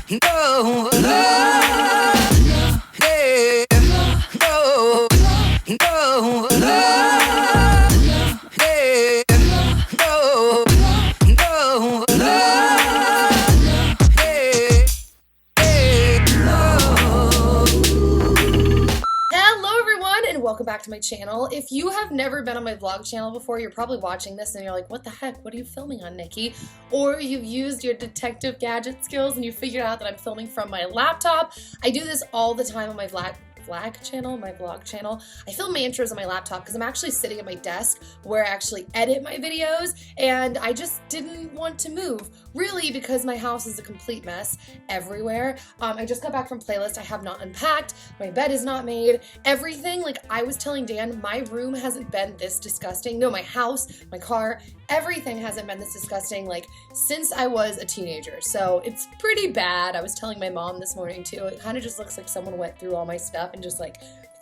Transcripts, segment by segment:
No, yeah, no, no, yeah, no, no, Hello everyone and welcome back to my channel. If you have never been on my vlog channel before, you're probably watching this and you're like, what the heck, what are you filming on, Nikki? Or you've used your detective gadget skills and you figured out that I'm filming from my laptop. I do this all the time on my vlog channel. I film my intros on my laptop because I'm actually sitting at my desk where I actually edit my videos, and I just didn't want to move, really, because my house is a complete mess everywhere. I just got back from playlist. I have not unpacked. My bed is not made. Everything, like I was telling Dan, my room hasn't been this disgusting. No, my house, my car, everything hasn't been this disgusting like since I was a teenager. So it's pretty bad. I was telling my mom this morning too. It kind of just looks like someone went through all my stuff and just like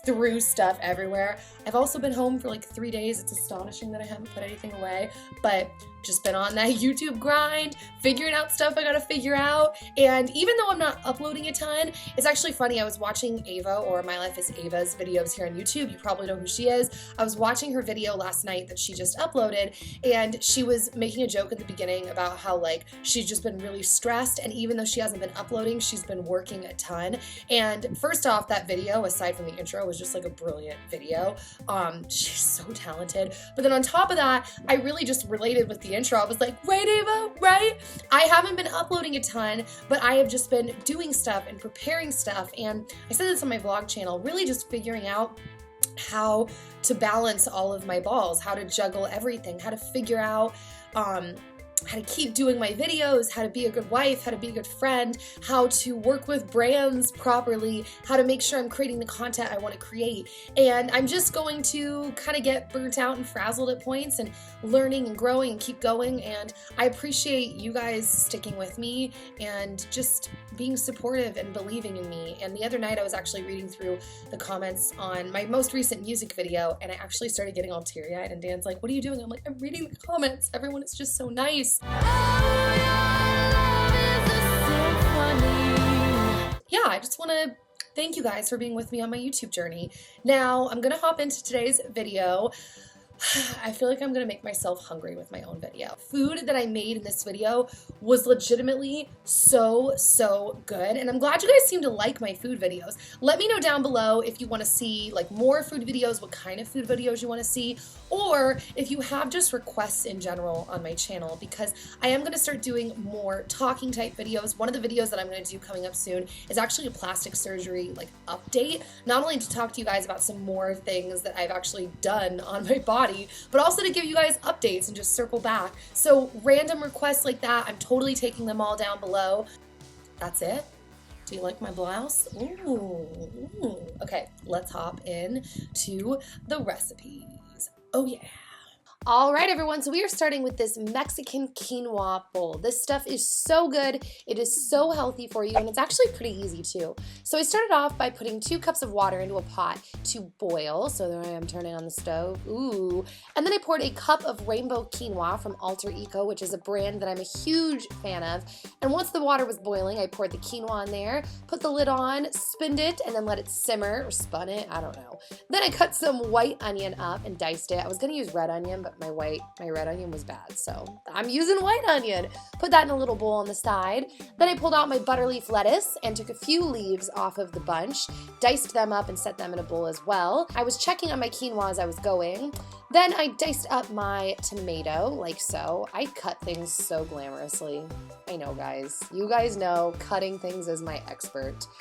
threw stuff everywhere. I've also been home for like 3 days. It's astonishing that I haven't put anything away, but just been on that YouTube grind, figuring out stuff I gotta figure out. And even though I'm not uploading a ton, it's actually funny. I was watching Ava, or My Life is Ava's videos here on YouTube. You probably know who she is. I was watching her video last night that she just uploaded, and she was making a joke at the beginning about how like she's just been really stressed, and even though she hasn't been uploading, she's been working a ton. And first off, that video, aside from the intro, was just like a brilliant video. She's so talented. But then on top of that, I really just related with the intro. I was like, right, Ava, right? I haven't been uploading a ton, but I have just been doing stuff and preparing stuff. And I said this on my vlog channel, really just figuring out how to balance all of my balls, how to juggle everything, how to figure out how to keep doing my videos, how to be a good wife, how to be a good friend, how to work with brands properly, how to make sure I'm creating the content I want to create. And I'm just going to kind of get burnt out and frazzled at points, and learning and growing and keep going. And I appreciate you guys sticking with me and just being supportive and believing in me. And the other night I was actually reading through the comments on my most recent music video, and I actually started getting all teary-eyed, and Dan's like, what are you doing? I'm like, I'm reading the comments. Everyone is just so nice. Yeah, I just want to thank you guys for being with me on my YouTube journey. Now, I'm going to hop into today's video. I feel like I'm gonna make myself hungry with my own video. Food that I made in this video was legitimately so good, and I'm glad you guys seem to like my food videos. Let me know down below if you want to see like more food videos, what kind of food videos you want to see, or if you have just requests in general on my channel, because I am going to start doing more talking type videos. One of the videos that I'm going to do coming up soon is actually a plastic surgery like update, not only to talk to you guys about some more things that I've actually done on my body, but also to give you guys updates and just circle back. So random requests like that, I'm totally taking them all down below. That's it. Do you like my blouse? Ooh. Okay, let's hop in to the recipes. Oh yeah. All right, everyone, so we are starting with this Mexican quinoa bowl. This stuff is so good. It is so healthy for you, and it's actually pretty easy too. So I started off by putting 2 cups of water into a pot to boil. So there I am turning on the stove. Ooh. And then I poured a cup of rainbow quinoa from Alter Eco, which is a brand that I'm a huge fan of. And once the water was boiling, I poured the quinoa in there, put the lid on, spinned it, and then let it simmer, or spun it, I don't know. Then I cut some white onion up and diced it. I was gonna use red onion, but my red onion was bad, so I'm using white onion. Put that in a little bowl on the side. Then I pulled out my butter leaf lettuce and took a few leaves off of the bunch, diced them up and set them in a bowl as well. I was checking on my quinoa as I was going. Then I diced up my tomato, like so. I cut things so glamorously. I know, guys. You guys know cutting things is my expertise.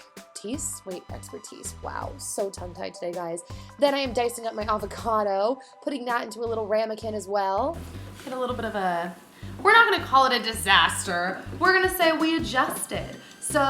Wow, so tongue-tied today, guys. Then I am dicing up my avocado, putting that into a little ramekin as well. Get a little bit of a, we're not gonna call it a disaster. We're gonna say we adjusted. So,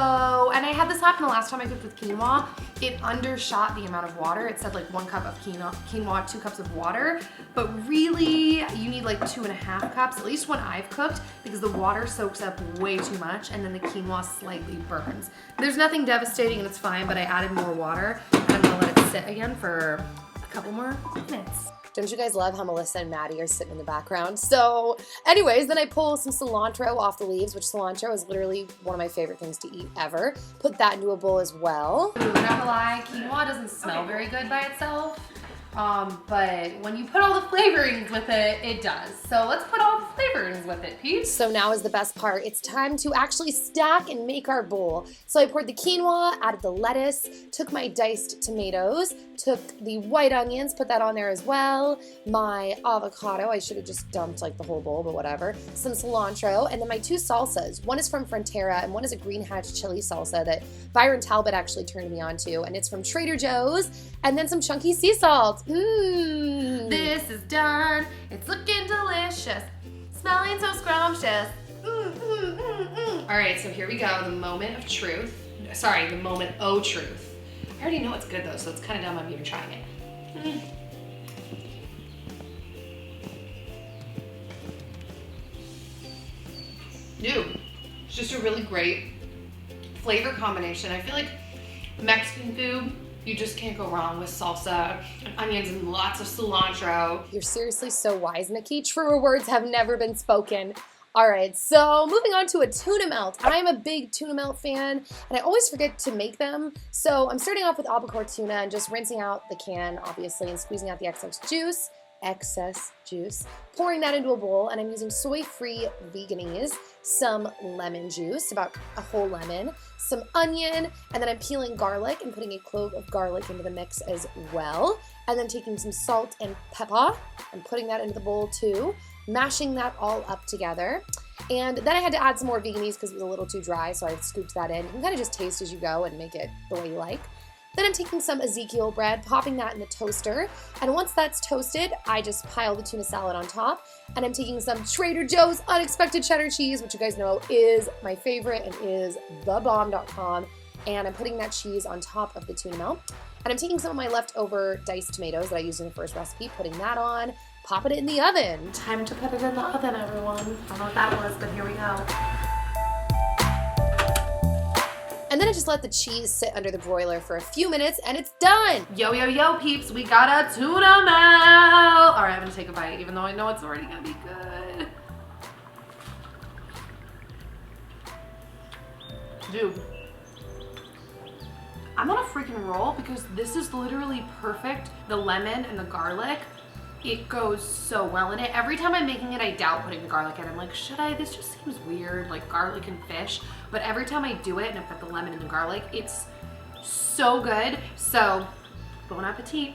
and I had this happen the last time I cooked with quinoa. It undershot the amount of water. It said like 1 cup of quinoa, 2 cups of water, but really you need like 2.5 cups, at least when I've cooked, because the water soaks up way too much and then the quinoa slightly burns. There's nothing devastating and it's fine, but I added more water and I'm gonna let it sit again for a couple more minutes. Don't you guys love how Melissa and Maddie are sitting in the background? So anyways, then I pull some cilantro off the leaves, which cilantro is literally one of my favorite things to eat ever. Put that into a bowl as well. Ooh, not gonna lie, quinoa doesn't smell very good by itself. But when you put all the flavorings with it, it does. So let's put all the flavorings with it, peeps. So now is the best part. It's time to actually stack and make our bowl. So I poured the quinoa, added the lettuce, took my diced tomatoes, took the white onions, put that on there as well, my avocado, I should have just dumped like the whole bowl, but whatever, some cilantro, and then my 2 salsas. One is from Frontera and one is a green hatch chili salsa that Byron Talbot actually turned me on to, and it's from Trader Joe's, and then some chunky sea salt. Mmm. This is done. It's looking delicious. Smelling so scrumptious. All right, so here we go. The moment of truth. Sorry, the moment o' truth. I already know it's good though, so it's kind of dumb I'm even trying it. Dude, it's just a really great flavor combination. I feel like Mexican food, you just can't go wrong with salsa, and onions, and lots of cilantro. You're seriously so wise, Nikki. Truer words have never been spoken. All right, so moving on to a tuna melt. I'm a big tuna melt fan, and I always forget to make them. So I'm starting off with albacore tuna and just rinsing out the can, obviously, and squeezing out the excess juice, pouring that into a bowl, and I'm using soy-free Veganese, some lemon juice, about a whole lemon, some onion, and then I'm peeling garlic and putting a clove of garlic into the mix as well, and then taking some salt and pepper and putting that into the bowl too, mashing that all up together. And then I had to add some more Veganese because it was a little too dry, so I scooped that in. You can kind of just taste as you go and make it the way you like. Then I'm taking some Ezekiel bread, popping that in the toaster, and once that's toasted, I just pile the tuna salad on top, and I'm taking some Trader Joe's unexpected cheddar cheese, which you guys know is my favorite and is thebomb.com, and I'm putting that cheese on top of the tuna melt. And I'm taking some of my leftover diced tomatoes that I used in the first recipe, putting that on, popping it in the oven. Time to put it in the oven, everyone. I don't know what that was, but here we go. And then I just let the cheese sit under the broiler for a few minutes and it's done. Yo, yo, yo, peeps, we got a tuna melt. All right, I'm gonna take a bite, even though I know it's already gonna be good. Dude, I'm on a freaking roll because this is literally perfect. The lemon and the garlic, it goes so well in it. Every time I'm making it, I doubt putting the garlic in. I'm like, should I? This just seems weird, like garlic and fish. But every time I do it and I put the lemon and the garlic, it's so good. So, bon appetit.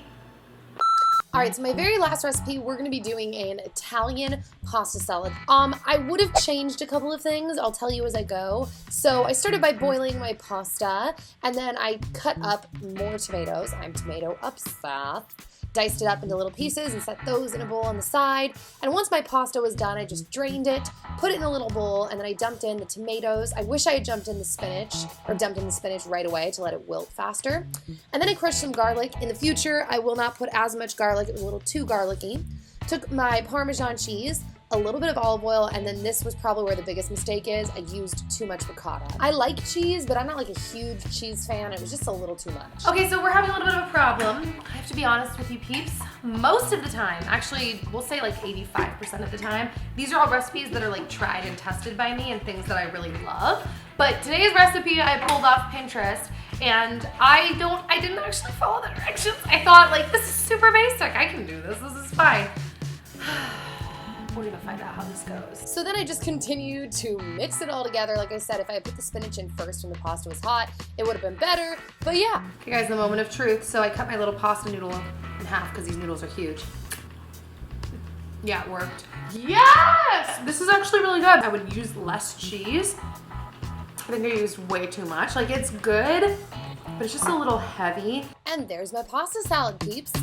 All right, so my very last recipe, we're gonna be doing an Italian pasta salad. I would have changed a couple of things, I'll tell you as I go. So I started by boiling my pasta, and then I cut up more tomatoes. I'm tomato obsessed. Diced it up into little pieces and set those in a bowl on the side. And once my pasta was done, I just drained it, put it in a little bowl, and then I dumped in the tomatoes. I wish I had dumped in the spinach right away to let it wilt faster. And then I crushed some garlic. In the future, I will not put as much garlic. It was a little too garlicky. Took my Parmesan cheese, a little bit of olive oil, and then this was probably where the biggest mistake is. I used too much ricotta. I like cheese, but I'm not like a huge cheese fan. It was just a little too much. Okay, so we're having a little bit of a problem. I have to be honest with you peeps. Most of the time, actually, we'll say like 85% of the time, these are all recipes that are like tried and tested by me and things that I really love. But today's recipe I pulled off Pinterest, and I didn't actually follow the directions. I thought like, this is super basic. I can do this is fine. We're gonna find out how this goes. So then I just continued to mix it all together. Like I said, if I had put the spinach in first when the pasta was hot, it would have been better, but yeah. Okay guys, the moment of truth. So I cut my little pasta noodle in half because these noodles are huge. Yeah, it worked. Yes! This is actually really good. I would use less cheese. I think I used way too much. Like, it's good, but it's just a little heavy. And there's my pasta salad, peeps.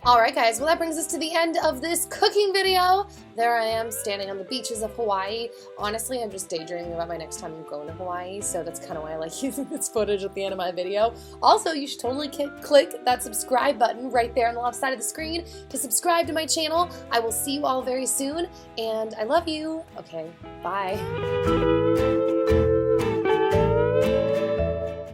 All right, guys, well, that brings us to the end of this cooking video. There I am standing on the beaches of Hawaii. Honestly, I'm just daydreaming about my next time I'm going to Hawaii, so that's kind of why I like using this footage at the end of my video. Also, you should totally click that subscribe button right there on the left side of the screen to subscribe to my channel. I will see you all very soon, and I love you. Okay, bye.